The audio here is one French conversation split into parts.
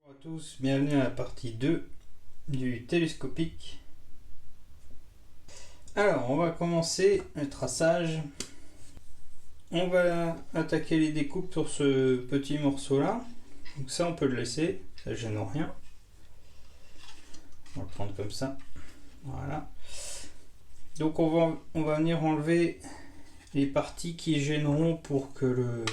Bonjour à tous, bienvenue à la partie 2 du télescopique. Alors, on va commencer le traçage. On va attaquer les découpes sur ce petit morceau là. Donc ça on peut le laisser, ça gêne rien. On va le prendre comme ça. Voilà. Donc on va venir enlever les parties qui gêneront pour que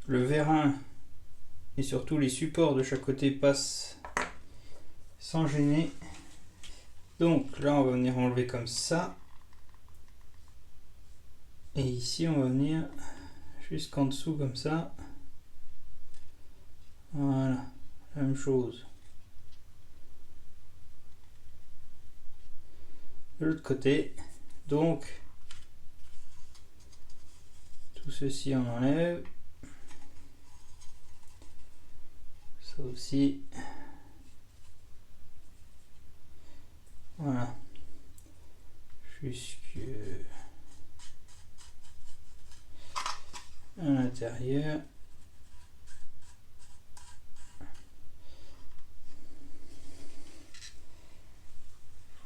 le vérin et surtout les supports de chaque côté passent sans gêner. Donc là on va venir enlever comme ça. Et ici on va venir jusqu'en dessous comme ça. Voilà, la même chose. De l'autre côté, donc tout ceci on enlève. Ça aussi. Voilà. Jusque à l'intérieur.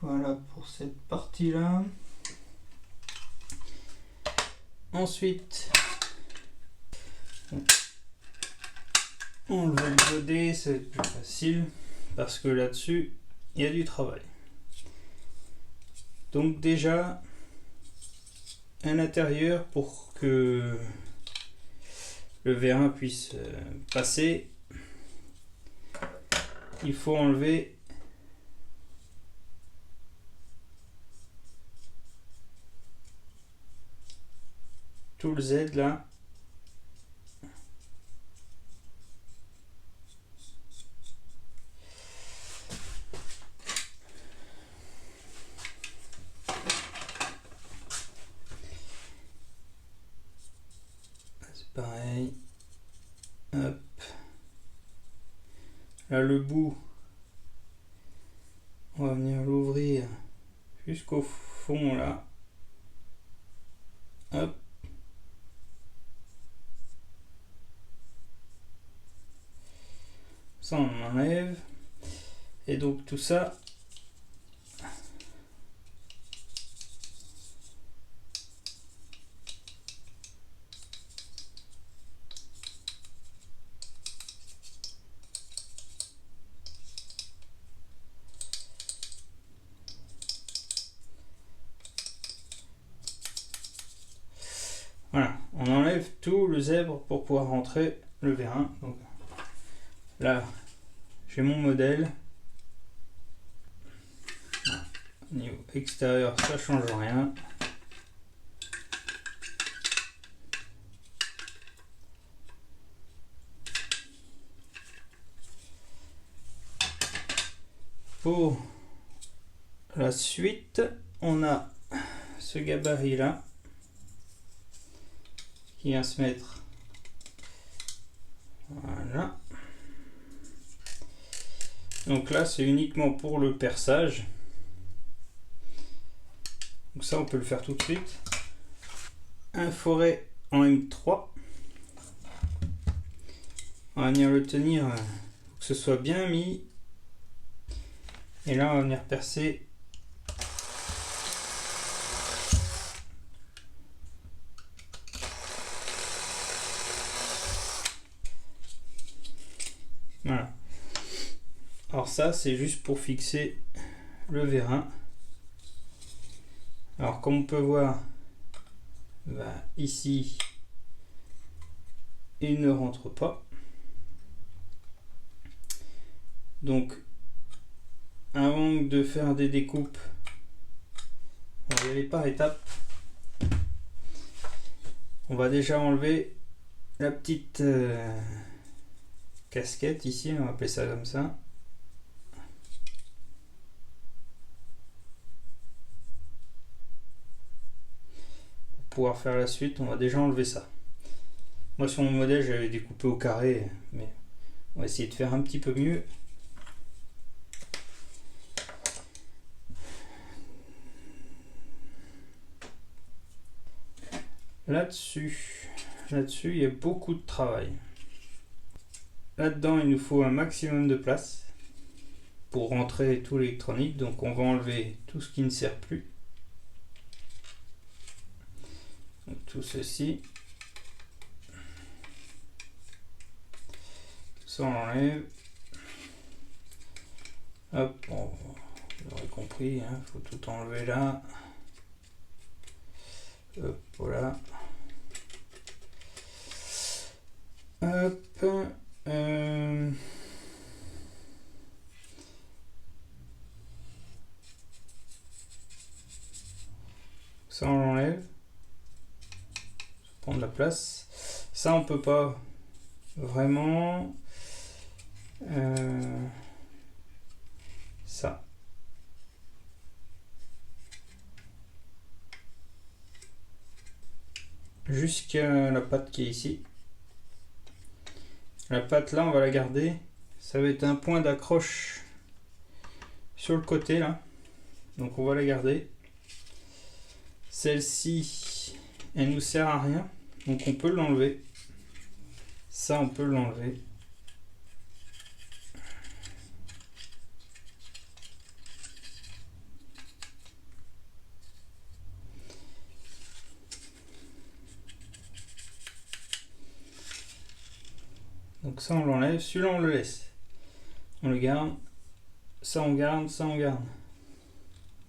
Voilà pour cette partie là. Ensuite on va le goder, ça va être plus facile parce que là dessus il y a du travail. Donc déjà un intérieur pour que le vérin puisse passer, il faut enlever tout le Z là. C'est pareil. Hop. Là le bout, on va venir l'ouvrir jusqu'au fond là. Hop. Ça on enlève. Et donc tout ça, voilà, on enlève tout le zèbre pour pouvoir rentrer le vérin. Donc là, j'ai mon modèle. Au niveau extérieur, ça change rien. Pour la suite, on a ce gabarit là qui vient se mettre. Voilà. Donc là, c'est uniquement pour le perçage. Donc ça, on peut le faire tout de suite. Un forêt en M3. On va venir le tenir pour que ce soit bien mis. Et là, on va venir percer. Voilà. Alors ça, c'est juste pour fixer le vérin. Alors comme on peut voir, ici, il ne rentre pas. Donc, avant de faire des découpes, on va y aller par étapes. On va déjà enlever la petite casquette ici, on va appeler ça comme ça. Pour pouvoir faire la suite, on va déjà enlever ça. Moi sur mon modèle, j'avais découpé au carré, mais on va essayer de faire un petit peu mieux. Là-dessus, il y a beaucoup de travail. Là-dedans, il nous faut un maximum de place pour rentrer tout l'électronique. Donc on va enlever tout ce qui ne sert plus. Donc, tout ceci. Tout ça on l'enlève. Hop, bon, vous aurez compris, hein, faut tout enlever là. Hop, voilà. Hop. Ça on l'enlève. Ça prend de la place. Ça on peut pas vraiment. Ça. Jusqu'à la patte qui est ici. La patte là, on va la garder. Ça va être un point d'accroche sur le côté là. Donc on va la garder. Celle-ci, elle nous sert à rien. Donc on peut l'enlever. Ça, on peut l'enlever. Donc ça, on l'enlève. Celui-là, on le laisse. On le garde. Ça, on garde. Ça, on garde.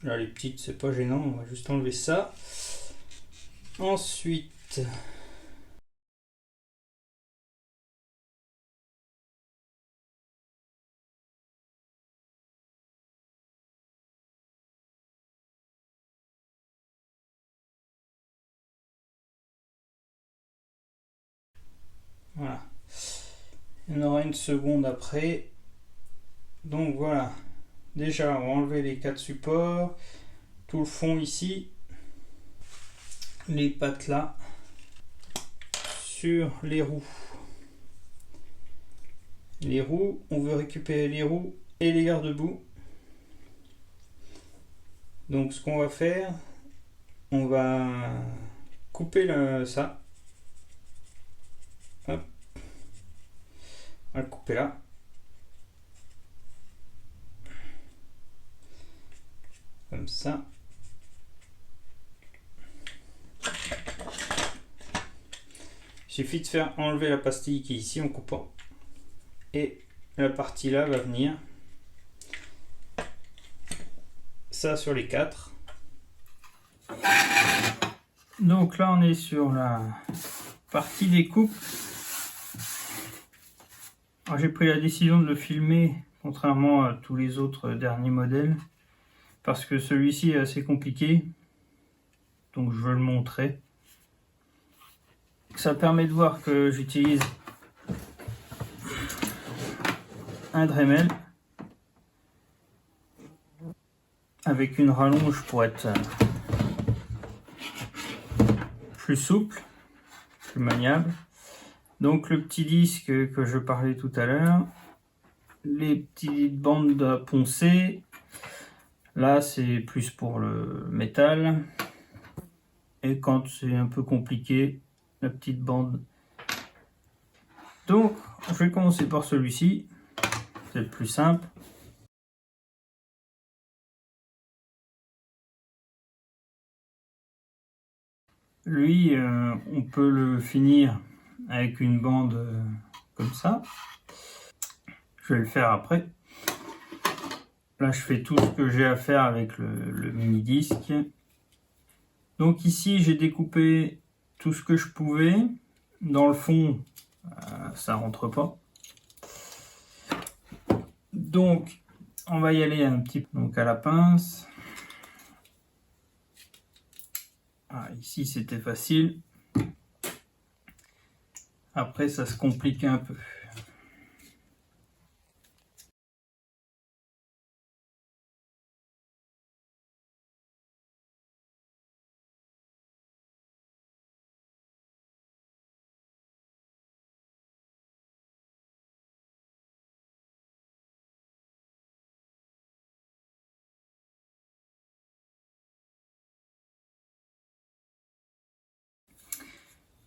Là, les petites, c'est pas gênant. On va juste enlever ça. Ensuite... Voilà. Il y en aura une seconde après. Donc voilà. Déjà, on va enlever les 4 supports. Tout le fond ici. Les pattes là. Sur les roues. Les roues, on veut récupérer les roues et les garde-boue. Donc ce qu'on va faire, on va couper ça. Hop. On va le couper là. Comme ça. Il suffit de faire enlever la pastille qui est ici en coupant. Et la partie là va venir. Ça sur les 4. Donc là on est sur la partie des coupes. J'ai pris la décision de le filmer contrairement à tous les autres derniers modèles parce que celui-ci est assez compliqué, donc je veux le montrer. Ça permet de voir que j'utilise un Dremel avec une rallonge pour être plus souple, plus maniable. Donc le petit disque que je parlais tout à l'heure, les petites bandes à poncer, là c'est plus pour le métal, et quand c'est un peu compliqué, la petite bande. Donc je vais commencer par celui-ci, c'est le plus simple. Lui, on peut le finir avec une bande comme ça. Je vais le faire après. Là, je fais tout ce que j'ai à faire avec le mini-disque. Donc ici, j'ai découpé tout ce que je pouvais. Dans le fond, ça rentre pas. Donc, on va y aller un petit peu donc à la pince. Ah, ici, c'était facile. Après, ça se complique un peu.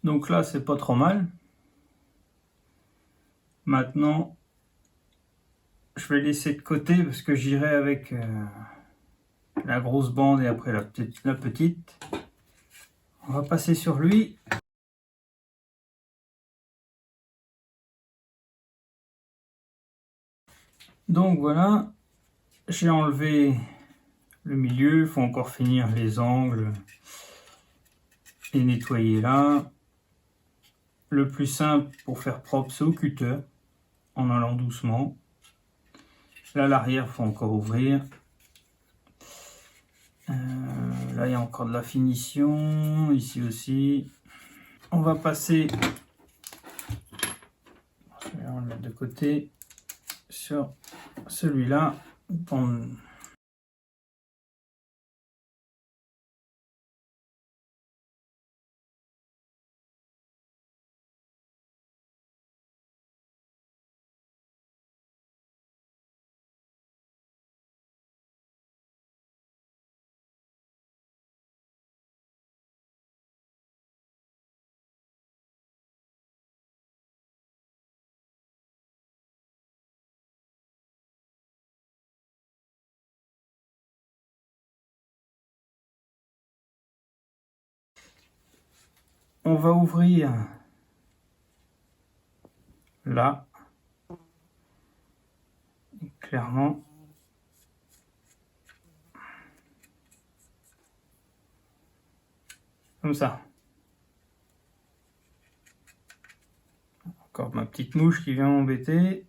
Donc là, c'est pas trop mal. Maintenant, je vais laisser de côté parce que j'irai avec la grosse bande et après la petite. On va passer sur lui. Donc voilà, j'ai enlevé le milieu, il faut encore finir les angles et nettoyer là. Le plus simple pour faire propre, c'est au cutter, en allant doucement. Là, l'arrière, il faut encore ouvrir. Là, il y a encore de la finition, ici aussi. On va passer, on va le mettre de côté, sur celui-là. On va ouvrir là, clairement. Comme ça. Encore ma petite mouche qui vient m'embêter.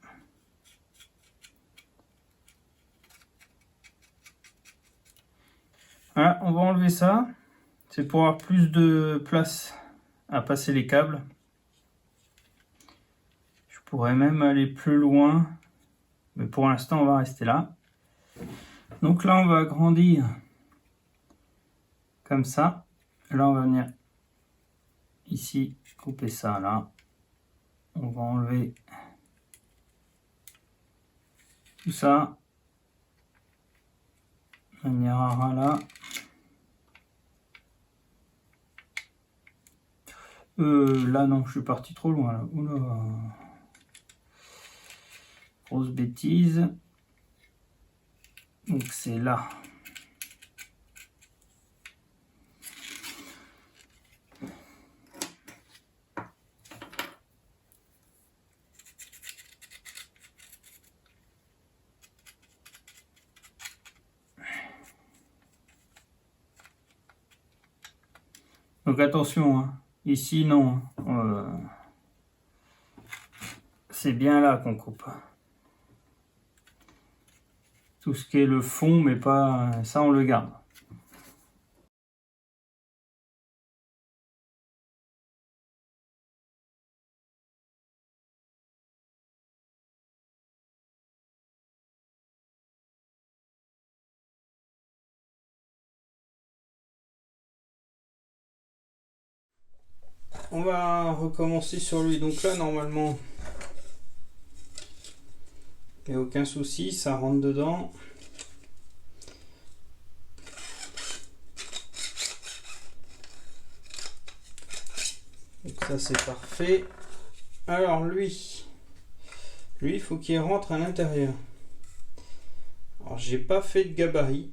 Voilà, on va enlever ça. C'est pour avoir plus de place à passer les câbles. Je pourrais même aller plus loin. Mais pour l'instant, on va rester là. Donc là, on va agrandir comme ça. Là, on va venir ici, couper ça là. On va enlever tout ça. On ira là. Là, non, je suis parti trop loin. Là. Oula. Grosse bêtise. Donc c'est là. Donc attention, hein. Ici non. C'est bien là qu'on coupe. Tout ce qui est le fond, mais pas ça, on le garde. On va recommencer sur lui. Donc là, normalement, il n'y a aucun souci, ça rentre dedans. Donc ça, c'est parfait. Alors lui, il faut qu'il rentre à l'intérieur. Alors, j'ai pas fait de gabarit.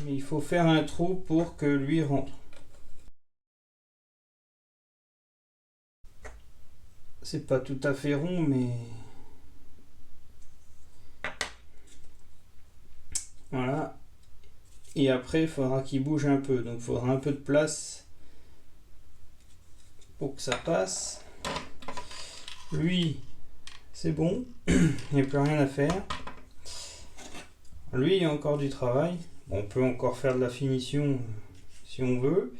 Mais il faut faire un trou pour que lui rentre. C'est pas tout à fait rond, mais voilà. Et après, il faudra qu'il bouge un peu. Donc, il faudra un peu de place pour que ça passe. Lui, c'est bon. Il n'y a plus rien à faire. Lui, il y a encore du travail. On peut encore faire de la finition si on veut.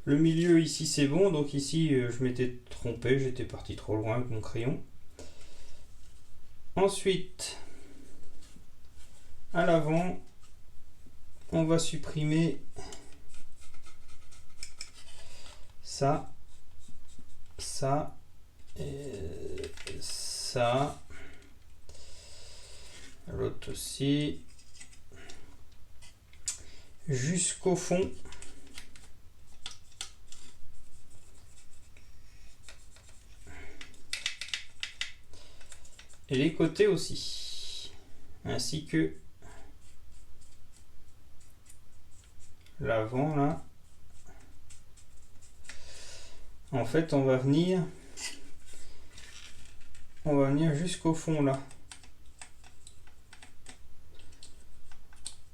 Le milieu ici, c'est bon. Donc ici, je m'étais trompé. J'étais parti trop loin avec mon crayon. Ensuite, à l'avant, on va supprimer ça, ça et ça. L'autre aussi. jusqu'au fond. Et les côtés aussi, ainsi que l'avant là. En fait, on va venir jusqu'au fond là.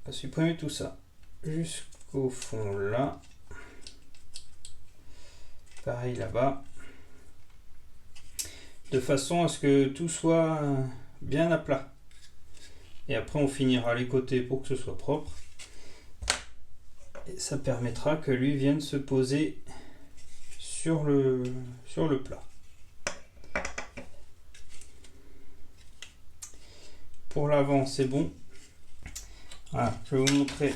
On va supprimer tout ça jusqu'au fond là. Pareil là-bas. De façon à ce que tout soit bien à plat. Et après on finira les côtés pour que ce soit propre. Et ça permettra que lui vienne se poser sur le plat. Pour l'avant c'est bon. Voilà, je vais vous montrer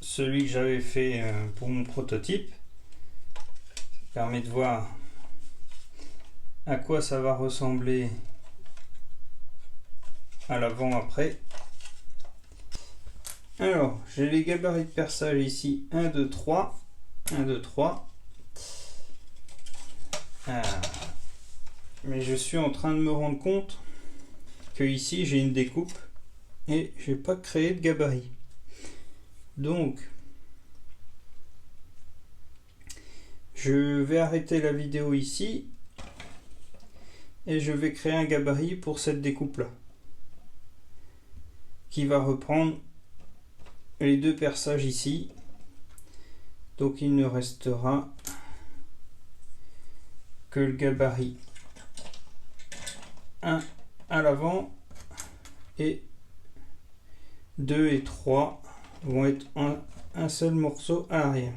celui que j'avais fait pour mon prototype. Ça permet de voir à quoi ça va ressembler à l'avant après. Alors, j'ai les gabarits de perçage ici, 1, 2, 3. 1, 2, 3. Mais je suis en train de me rendre compte que ici j'ai une découpe et j'ai pas créé de gabarit. Donc, je vais arrêter la vidéo ici et je vais créer un gabarit pour cette découpe là qui va reprendre les deux perçages ici. Donc il ne restera que le gabarit 1 à l'avant et 2 et 3 vont être un seul morceau à l'arrière.